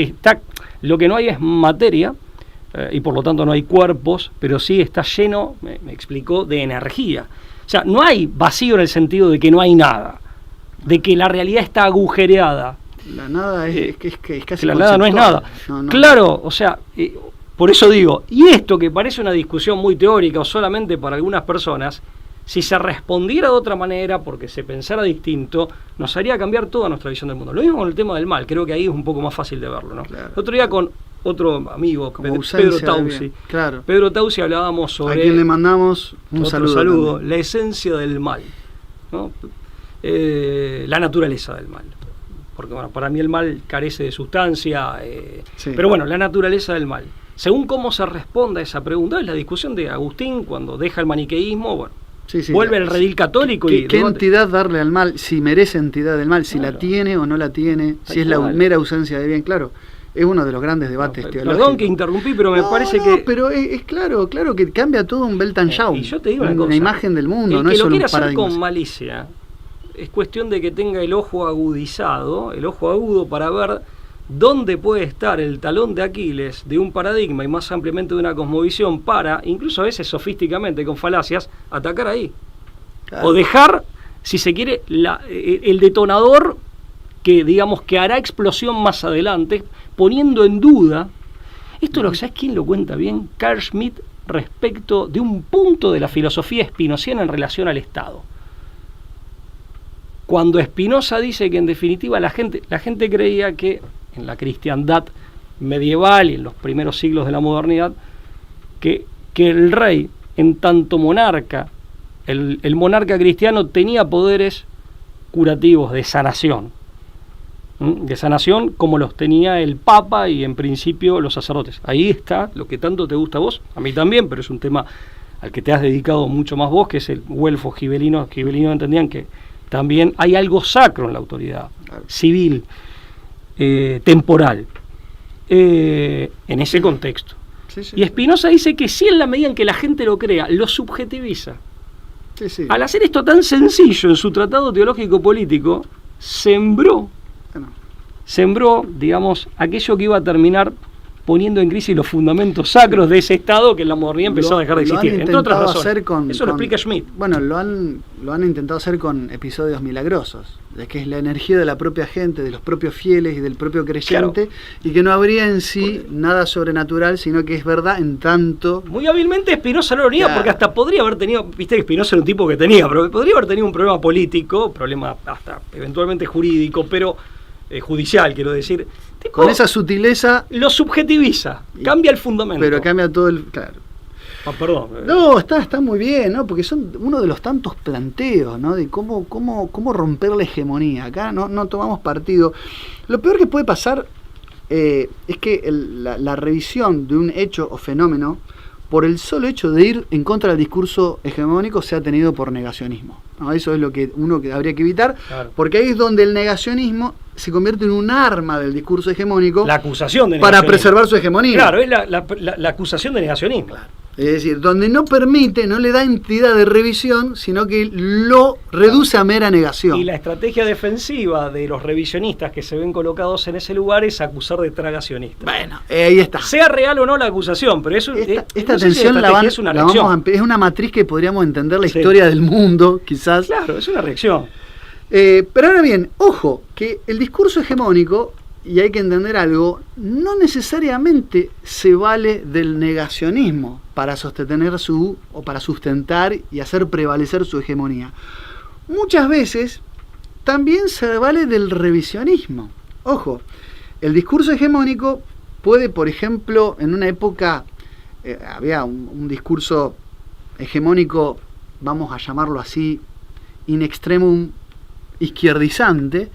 lo que no hay es materia, y por lo tanto no hay cuerpos, pero sí está lleno, me explicó, de energía. O sea, no hay vacío en el sentido de que no hay nada, de que la realidad está agujereada. La nada es casi la nada no es nada. No. Claro, o sea, por eso digo, y esto que parece una discusión muy teórica o solamente para algunas personas, si se respondiera de otra manera, porque se pensara distinto, nos haría cambiar toda nuestra visión del mundo. Lo mismo con el tema del mal, creo que ahí es un poco más fácil de verlo, ¿no? Claro. El otro día con otro amigo, Pedro Tausi. Claro. Pedro Tausi, hablábamos sobre... A quien le mandamos un saludo. La esencia del mal, ¿no? La naturaleza del mal. Porque bueno, para mí el mal carece de sustancia, pero bueno, la naturaleza del mal. según cómo se responda a esa pregunta, es la discusión de Agustín cuando deja el maniqueísmo, bueno, Sí, vuelve al redil católico y ¿Qué entidad darle al mal? Si merece entidad del mal, si Claro. la tiene o no la tiene, si es la cual. mera ausencia de bien, claro. Es uno de los grandes debates teológicos. Perdón que interrumpí, pero me parece que... pero es claro que cambia todo un Weltanschauung. Y yo te digo una cosa, imagen del mundo, el no que es lo solo quiere un hacer paradigma. con malicia, es cuestión de que tenga el ojo agudizado, el ojo agudo para ver dónde puede estar el talón de Aquiles de un paradigma y más ampliamente de una cosmovisión para, incluso a veces sofísticamente, con falacias, atacar ahí. Claro. O dejar, si se quiere, el detonador que, digamos, que hará explosión más adelante, poniendo en duda. Esto lo ¿sabes quién lo cuenta bien? Carl Schmitt, respecto de un punto de la filosofía spinociana en relación al Estado. Cuando Spinoza dice que en definitiva la gente creía que en la cristiandad medieval y en los primeros siglos de la modernidad, que el rey, en tanto monarca, el monarca cristiano tenía poderes curativos de sanación. De sanación como los tenía el Papa y en principio los sacerdotes. Ahí está lo que tanto te gusta a vos, a mí también, pero es un tema al que te has dedicado mucho más vos, que es el güelfo gibelino. Gibelino entendían que también hay algo sacro en la autoridad civil, temporal, en ese contexto. Sí, sí. Y Spinoza dice que si en la medida en que la gente lo crea, lo subjetiviza. Sí, sí. Al hacer esto tan sencillo en su tratado teológico político, sembró, digamos, aquello que iba a terminar poniendo en crisis los fundamentos sacros de ese Estado que en la modernidad empezó a dejar de existir. Entre otras razones. Eso lo explica Schmitt. Bueno, lo han intentado hacer con episodios milagrosos, de que es la energía de la propia gente, de los propios fieles y del propio creyente, claro. Y que no habría en sí nada sobrenatural, sino que es verdad en tanto... Muy hábilmente Spinoza no lo niega, claro. Porque hasta podría haber tenido, viste que Spinoza era un tipo que tenía, pero podría haber tenido un problema político, problema hasta eventualmente jurídico, pero judicial, quiero decir. Con esa sutileza lo subjetiviza, cambia el fundamento. Pero cambia todo el... Claro. Perdón. No, está muy bien, ¿no? Porque son uno de los tantos planteos, ¿no? De cómo romper la hegemonía. Acá no tomamos partido. Lo peor que puede pasar es que la revisión de un hecho o fenómeno, por el solo hecho de ir en contra del discurso hegemónico, sea tenido por negacionismo, ¿no? Eso es lo que habría que evitar, claro. Porque ahí es donde el negacionismo se convierte en un arma del discurso hegemónico, la acusación de para preservar su hegemonía. Claro, es la acusación de negacionismo. Claro. Es decir, donde no le da entidad de revisión, sino que lo reduce a mera negación. Y la estrategia defensiva de los revisionistas que se ven colocados en ese lugar es acusar de tragacionistas. Bueno, ahí está. Sea real o no la acusación, pero eso esta tensión es una matriz que podríamos entender la historia del mundo, quizás. Claro, es una reacción. Pero ahora bien, ojo, que el discurso hegemónico, y hay que entender algo, no necesariamente se vale del negacionismo para sostener o para sustentar y hacer prevalecer su hegemonía. Muchas veces también se vale del revisionismo. Ojo, el discurso hegemónico puede, por ejemplo, en una época había un discurso hegemónico, vamos a llamarlo así, in extremum izquierdizante,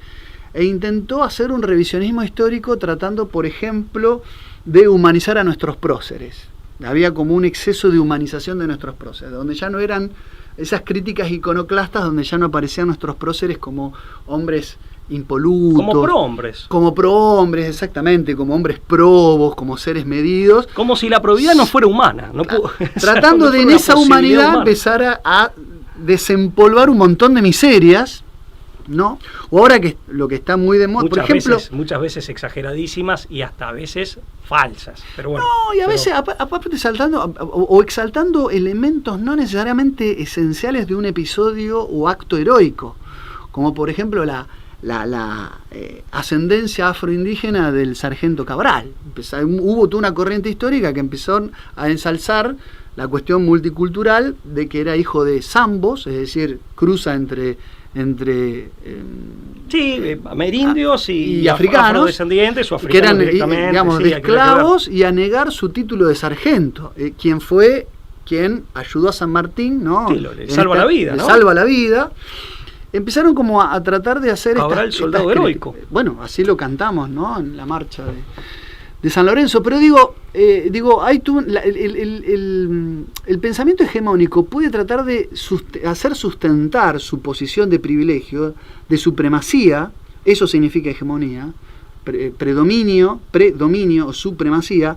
e intentó hacer un revisionismo histórico tratando, por ejemplo, de humanizar a nuestros próceres. Había como un exceso de humanización de nuestros próceres, donde ya no eran esas críticas iconoclastas, donde ya no aparecían nuestros próceres como hombres impolutos. Como prohombres, exactamente, como hombres probos, como seres medidos. Como si la probidad no fuera humana. Tratando de en esa humanidad empezar a desempolvar un montón de miserias, ¿no? O ahora que lo que está muy de moda, por ejemplo, muchas veces exageradísimas y hasta a veces falsas, pero bueno. No, y a veces aparte saltando o exaltando elementos no necesariamente esenciales de un episodio o acto heroico, como por ejemplo la ascendencia afroindígena del sargento Cabral. Hubo toda una corriente histórica que empezó a ensalzar la cuestión multicultural de que era hijo de zambos, es decir, cruza entre amerindios y africanos, afrodescendientes o africanos que eran, directamente, digamos, de esclavos, y a negar su título de sargento, quien ayudó a San Martín, ¿no? Sí, le salva la vida, ¿no? Le salva la vida. Empezaron como a tratar de hacer Cabral, soldado heroico. Bueno, así lo cantamos, ¿no? En la marcha San Lorenzo, pero digo, hay el pensamiento hegemónico puede tratar de hacer sustentar su posición de privilegio, de supremacía, eso significa hegemonía, predominio o supremacía,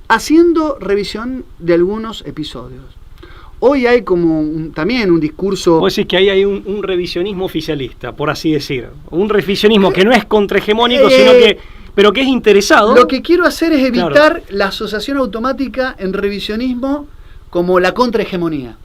haciendo revisión de algunos episodios. Hoy hay como también un discurso... Vos decís que ahí hay un revisionismo oficialista, por así decir. Un revisionismo que no es contrahegemónico, sino que... pero que es interesado. Lo que quiero hacer es evitar la asociación automática en revisionismo como la contrahegemonía.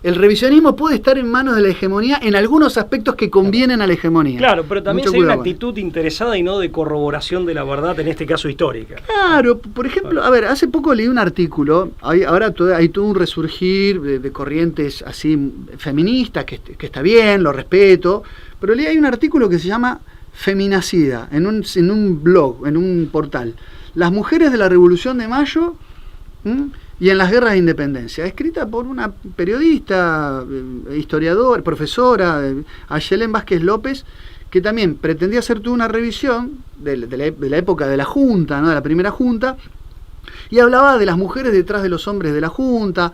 El revisionismo puede estar en manos de la hegemonía en algunos aspectos que convienen a la hegemonía. Claro, pero también hay una actitud interesada y no de corroboración de la verdad, en este caso histórica. Claro, por ejemplo, a ver, hace poco leí un artículo, ahora hay todo un resurgir de corrientes así feministas, que está bien, lo respeto, pero leí un artículo que se llama Feminacida, en un blog, en un portal. Las mujeres de la Revolución de Mayo y en las guerras de independencia, escrita por una periodista, historiadora, profesora, Ayelén Vázquez López, que también pretendía hacer toda una revisión de la época de la Junta, ¿no? De la primera Junta, y hablaba de las mujeres detrás de los hombres de la Junta,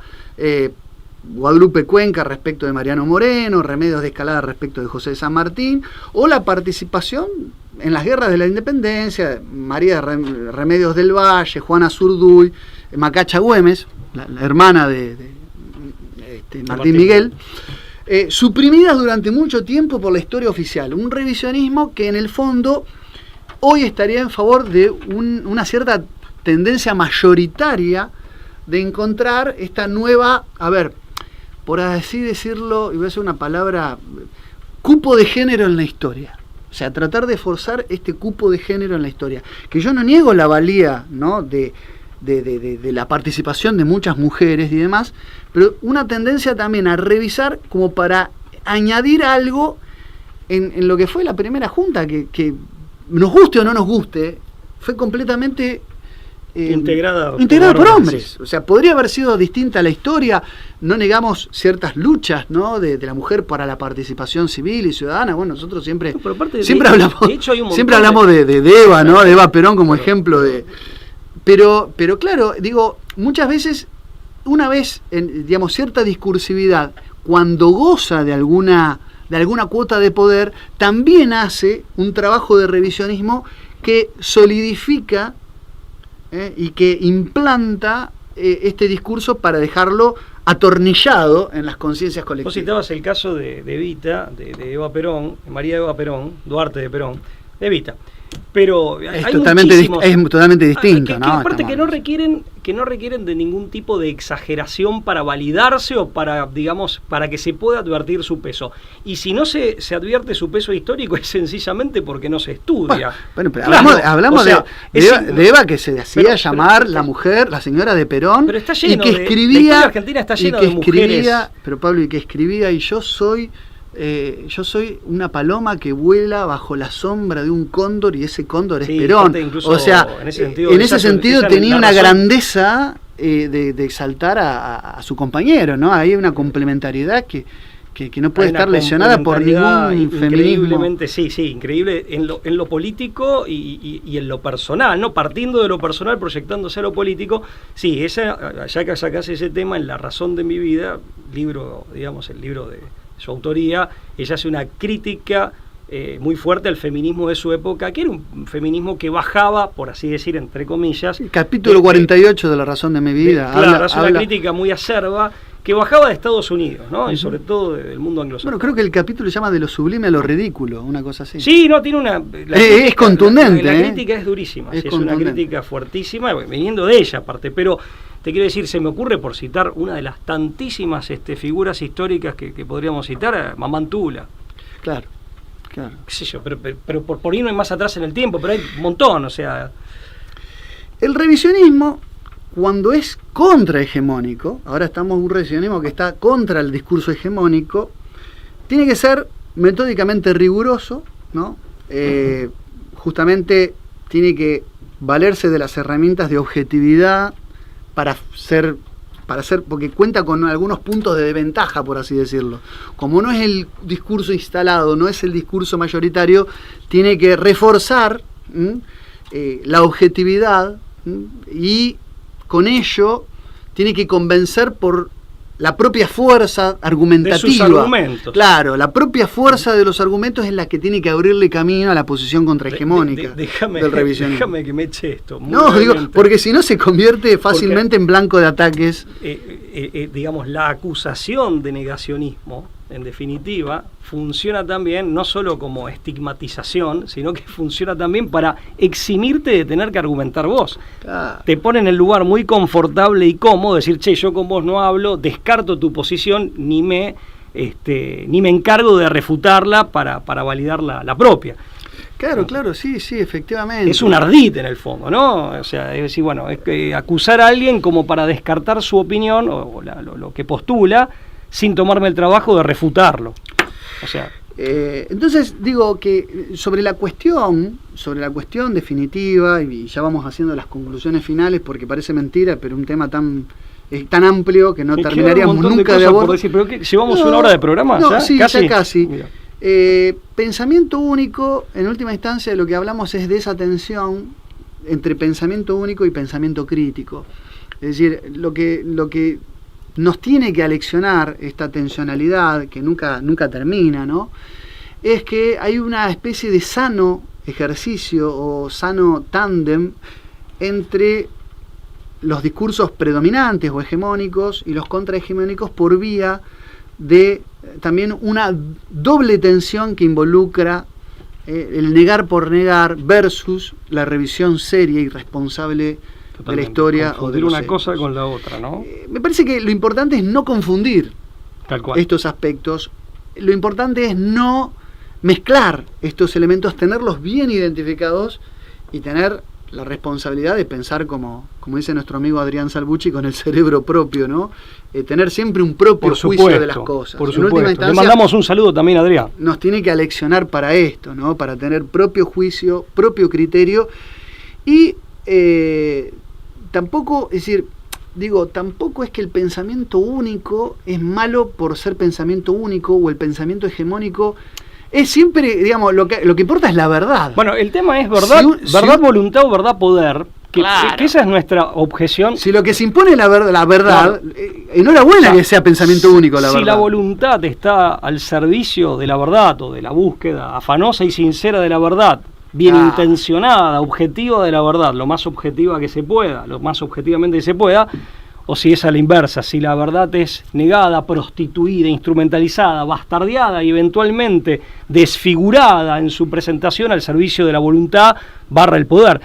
Guadalupe Cuenca respecto de Mariano Moreno, Remedios de Escalada respecto de José de San Martín, o la participación en las guerras de la independencia, María Remedios del Valle, Juana Zurduy, Macacha Güemes, la hermana de Martín Miguel, suprimidas durante mucho tiempo por la historia oficial. Un revisionismo que en el fondo hoy estaría en favor de una cierta tendencia mayoritaria de encontrar esta nueva, por así decirlo, y voy a hacer una palabra, cupo de género en la historia. O sea, tratar de forzar este cupo de género en la historia. Que yo no niego la valía, ¿no?, de la participación de muchas mujeres y demás, pero una tendencia también a revisar como para añadir algo en lo que fue la primera Junta, que nos guste o no nos guste, fue completamente... integrada por hombres. O sea, podría haber sido distinta la historia. No negamos ciertas luchas, ¿no?, de la mujer para la participación civil y ciudadana. Bueno, nosotros siempre hablamos de Eva, ¿no?, de Eva Perón como ejemplo de... Pero claro, digo, muchas veces, una vez, digamos, cierta discursividad, cuando goza de alguna cuota de poder, también hace un trabajo de revisionismo que solidifica y que implanta este discurso para dejarlo atornillado en las conciencias colectivas. Vos citabas el caso de Evita, de Eva Perón, María Eva Perón, Duarte de Perón, Evita. Pero es totalmente distinto, ¿no? Aparte que no requieren de ningún tipo de exageración para validarse o para, digamos, para que se pueda advertir su peso. Y si no se advierte su peso histórico es sencillamente porque no se estudia. Bueno, pero hablamos de Eva, que se hacía llamar la mujer, la señora de Perón, pero está lleno y que la escribía, historia argentina está llena de mujeres. Pero Pablo, y que escribía, y yo soy una paloma que vuela bajo la sombra de un cóndor y ese cóndor es Perón. O sea, en ese sentido tenía una grandeza de exaltar a su compañero, ¿no? Hay una complementariedad que no puede estar lesionada por ningún feminismo. Increíble en lo político y en lo personal, ¿no? Partiendo de lo personal, proyectándose a lo político. Sí, ya que sacás ese tema, en La razón de mi vida, el libro de su autoría, ella hace una crítica muy fuerte al feminismo de su época, que era un feminismo que bajaba, por así decir, entre comillas. El capítulo 48 de La razón de mi vida. Hace una crítica muy acerba, que bajaba de Estados Unidos, ¿no? Y sobre todo del mundo anglosajón. Bueno, creo que el capítulo se llama De lo sublime a lo ridículo, una cosa así. Sí, no, tiene una... es contundente. La crítica es durísima, es una crítica fuertísima, viniendo de ella aparte, pero... Te quiero decir, se me ocurre, por citar una de las tantísimas figuras históricas que podríamos citar, a Mamá Tula. Claro. Qué sé yo, pero por irme más atrás en el tiempo, pero hay un montón, o sea... El revisionismo, cuando es contrahegemónico, ahora estamos en un revisionismo que está contra el discurso hegemónico, tiene que ser metódicamente riguroso, ¿no? Justamente tiene que valerse de las herramientas de objetividad, para ser, porque cuenta con algunos puntos de desventaja, por así decirlo. Como no es el discurso instalado, no es el discurso mayoritario, tiene que reforzar la objetividad, y con ello tiene que convencer por la propia fuerza argumentativa. De sus argumentos. Claro, la propia fuerza de los argumentos es la que tiene que abrirle camino a la posición contrahegemónica del revisionismo. Déjame que me eche esto. No, digo, porque si no se convierte fácilmente en blanco de ataques. Digamos, la acusación de negacionismo, en definitiva, funciona también no solo como estigmatización, sino que funciona también para eximirte de tener que argumentar vos. Claro. Te pone en el lugar muy confortable y cómodo, decir, che, yo con vos no hablo, descarto tu posición, ni me encargo de refutarla para validar la propia. Claro, sí, efectivamente. Es un ardid en el fondo, ¿no? O sea, es decir, bueno, es que acusar a alguien como para descartar su opinión o lo que postula, sin tomarme el trabajo de refutarlo. O sea, entonces digo que sobre la cuestión definitiva, y ya vamos haciendo las conclusiones finales porque parece mentira, pero un tema tan amplio que no terminaríamos nunca de abordar. Pero que llevamos una hora de programa, no, ¿ya? Sí, casi. Ya casi. Mira. Pensamiento único, en última instancia de lo que hablamos es de esa tensión entre pensamiento único y pensamiento crítico. Es decir, lo que nos tiene que aleccionar esta tensionalidad que nunca termina, ¿no? Es que hay una especie de sano ejercicio o sano tándem entre los discursos predominantes o hegemónicos y los contrahegemónicos por vía de también una doble tensión que involucra el negar por negar versus la revisión seria y responsable de la historia. Confundir o de una hechos. cosa con la otra, ¿no? Me parece que lo importante es no confundir Tal cual. estos aspectos. Lo importante es no mezclar estos elementos, tenerlos bien identificados y tener la responsabilidad de pensar como dice nuestro amigo Adrián Salvucci, con el cerebro propio, ¿no? Tener siempre un propio juicio de las cosas. Por En última supuesto. instancia, Le mandamos un saludo también a Adrián. nos tiene que aleccionar para esto, ¿no? Para tener propio juicio, propio criterio y tampoco, es decir, tampoco es que el pensamiento único es malo por ser pensamiento único o el pensamiento hegemónico. Es siempre, digamos, lo que importa es la verdad. Bueno, el tema es verdad, voluntad o verdad poder, que esa es nuestra objeción. Si lo que se impone es la verdad, enhorabuena que sea pensamiento único la verdad. Si la voluntad está al servicio de la verdad o de la búsqueda afanosa y sincera de la verdad, bien intencionada, objetiva de la verdad, lo más objetiva que se pueda, lo más objetivamente que se pueda, o si es a la inversa, si la verdad es negada, prostituida, instrumentalizada, bastardeada y eventualmente desfigurada en su presentación al servicio de la voluntad / el poder.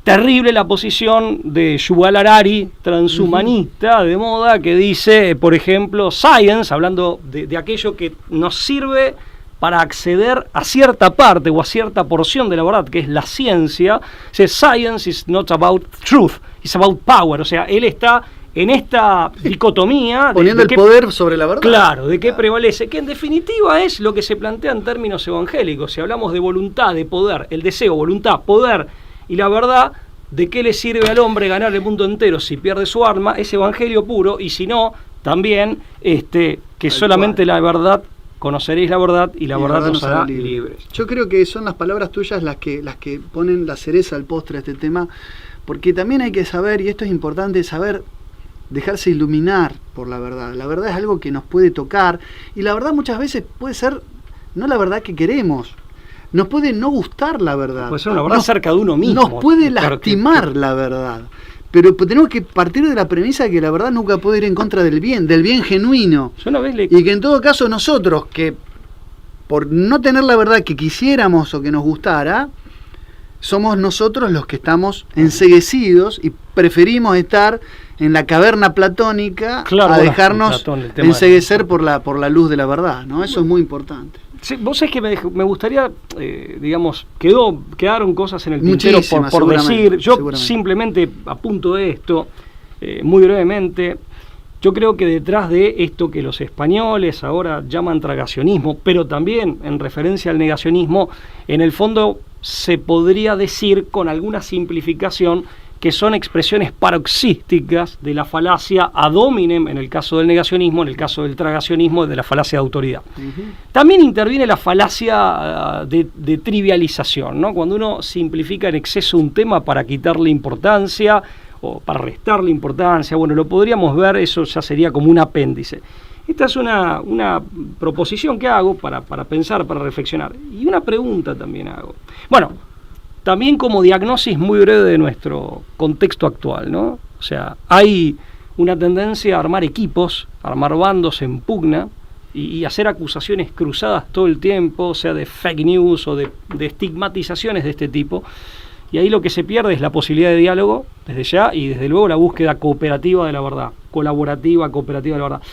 Terrible la posición de Yuval Harari, transhumanista de moda, que dice, por ejemplo, science, hablando de aquello que nos sirve para acceder a cierta parte o a cierta porción de la verdad, que es la ciencia. Science is not about truth, it's about power. O sea, él está en esta dicotomía poniendo el poder sobre la verdad. Claro, de qué prevalece, que en definitiva es lo que se plantea en términos evangélicos. Si hablamos de voluntad, de poder, el deseo, voluntad, poder y la verdad, ¿de qué le sirve al hombre ganar el mundo entero si pierde su arma? Es evangelio puro, y si no, también que solamente la verdad, conoceréis la verdad y la verdad nos hará libres. Yo creo que son las palabras tuyas las que ponen la cereza al postre a este tema, porque también hay que saber, y esto es importante, saber dejarse iluminar por la verdad. La verdad es algo que nos puede tocar, y la verdad muchas veces puede ser no la verdad que queremos. Nos puede no gustar la verdad. Puede ser una verdad cerca de uno mismo. Nos puede lastimar la verdad. Pero tenemos que partir de la premisa de que la verdad nunca puede ir en contra del bien genuino. Y que en todo caso nosotros, que por no tener la verdad que quisiéramos o que nos gustara, somos nosotros los que estamos enceguecidos y preferimos estar en la caverna platónica a dejarnos enceguecer por la luz de la verdad, ¿no? Eso es muy importante. Sí, vos sabés que me gustaría, digamos, quedaron cosas en el tintero por decir. Yo simplemente apunto esto, muy brevemente. Yo creo que detrás de esto que los españoles ahora llaman tragacionismo, pero también en referencia al negacionismo, en el fondo se podría decir con alguna simplificación que son expresiones paroxísticas de la falacia ad hominem, en el caso del negacionismo, en el caso del tragacionismo, de la falacia de autoridad. También interviene la falacia de trivialización, ¿no? Cuando uno simplifica en exceso un tema para quitarle importancia o para restarle importancia, bueno, lo podríamos ver, eso ya sería como un apéndice. Esta es una proposición que hago para pensar, para reflexionar. Y una pregunta también hago. Bueno, también como diagnosis muy breve de nuestro contexto actual, ¿no? O sea, hay una tendencia a armar equipos, a armar bandos en pugna y hacer acusaciones cruzadas todo el tiempo, sea de fake news o de estigmatizaciones de este tipo. Y ahí lo que se pierde es la posibilidad de diálogo desde ya y desde luego la búsqueda cooperativa de la verdad, colaborativa, cooperativa de la verdad.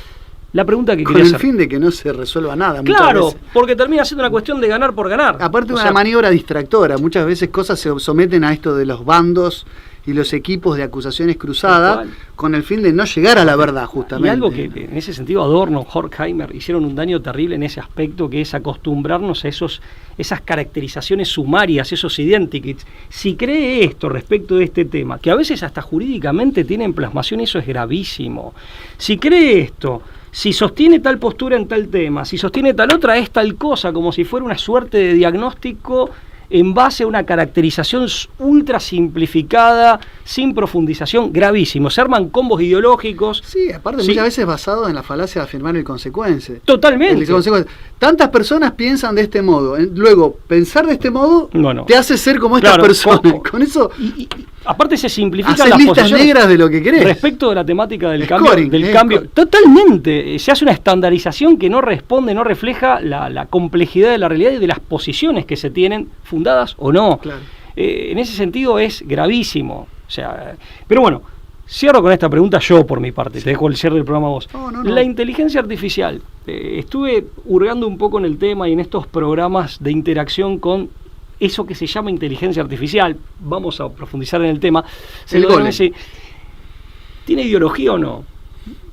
La pregunta que quería hacer. Con el fin de que no se resuelva nada. Claro, porque termina siendo una cuestión de ganar por ganar. Aparte una maniobra distractora. Muchas veces cosas se someten a esto de los bandos y los equipos de acusaciones cruzadas con el fin de no llegar a la verdad, justamente. Y algo que en ese sentido Adorno, Horkheimer hicieron un daño terrible en ese aspecto, que es acostumbrarnos a esas caracterizaciones sumarias, esos identikits. Si cree esto respecto de este tema, que a veces hasta jurídicamente tienen plasmación, eso es gravísimo. Si cree esto, si sostiene tal postura en tal tema, si sostiene tal otra, es tal cosa, como si fuera una suerte de diagnóstico en base a una caracterización ultra simplificada, sin profundización, gravísimo. Se arman combos ideológicos. Sí, aparte muchas veces basado en la falacia de afirmar el consecuente. Totalmente. Tantas personas piensan de este modo. Luego, pensar de este modo te hace ser como estas personas. Con eso... Aparte se simplifican las listas negras de lo que querés. Respecto de la temática del cambio. Totalmente. Se hace una estandarización que no responde, no refleja la complejidad de la realidad y de las posiciones que se tienen, fundadas o no. Claro. En ese sentido es gravísimo. O sea, pero bueno, cierro con esta pregunta yo por mi parte. Sí. Te dejo el cierre del programa a vos. No. La inteligencia artificial. Estuve hurgando un poco en el tema y en estos programas de interacción con eso que se llama inteligencia artificial. Vamos a profundizar en el tema. ¿Tiene ideología o no?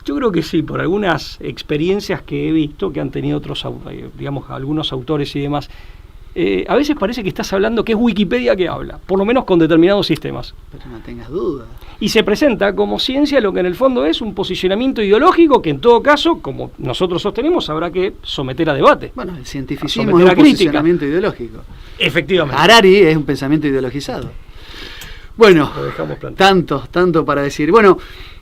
Yo creo que sí, por algunas experiencias que he visto que han tenido otros, digamos, algunos autores y demás. A veces parece que estás hablando que es Wikipedia que habla, por lo menos con determinados sistemas. Pero no tengas dudas. Y se presenta como ciencia lo que en el fondo es un posicionamiento ideológico que en todo caso, como nosotros sostenemos, habrá que someter a debate. Bueno, el cientificismo es un posicionamiento ideológico. Efectivamente. Harari es un pensamiento ideologizado. Bueno, tanto para decir. Bueno,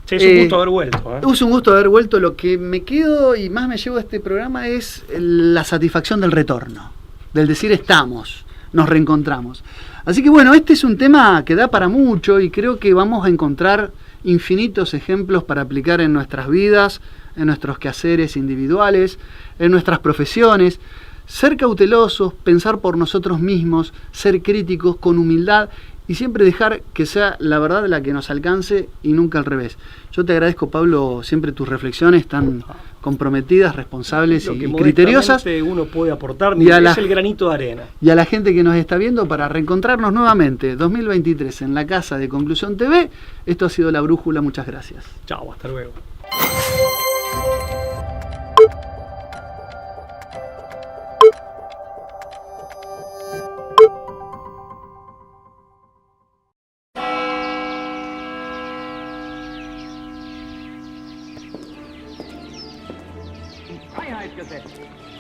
sí, es un gusto haber vuelto. Es un gusto haber vuelto. Lo que me quedo y más me llevo a este programa es la satisfacción del retorno. Del decir estamos, nos reencontramos. Así que bueno, este es un tema que da para mucho y creo que vamos a encontrar infinitos ejemplos para aplicar en nuestras vidas, en nuestros quehaceres individuales, en nuestras profesiones. Ser cautelosos, pensar por nosotros mismos, ser críticos con humildad y siempre dejar que sea la verdad la que nos alcance y nunca al revés. Yo te agradezco, Pablo, siempre tus reflexiones tan comprometidas, responsables y criteriosas. Uno puede aportar, es el granito de arena. Y a la gente que nos está viendo para reencontrarnos nuevamente 2023 en la casa de Conclusión TV. Esto ha sido La Brújula, muchas gracias. Chao, hasta luego.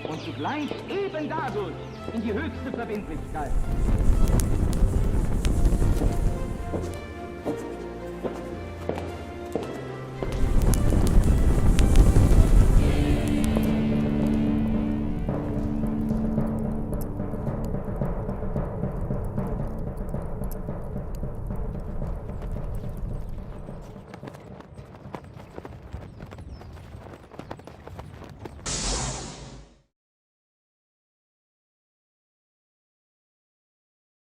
Und zugleich eben dadurch in die höchste Verbindlichkeit.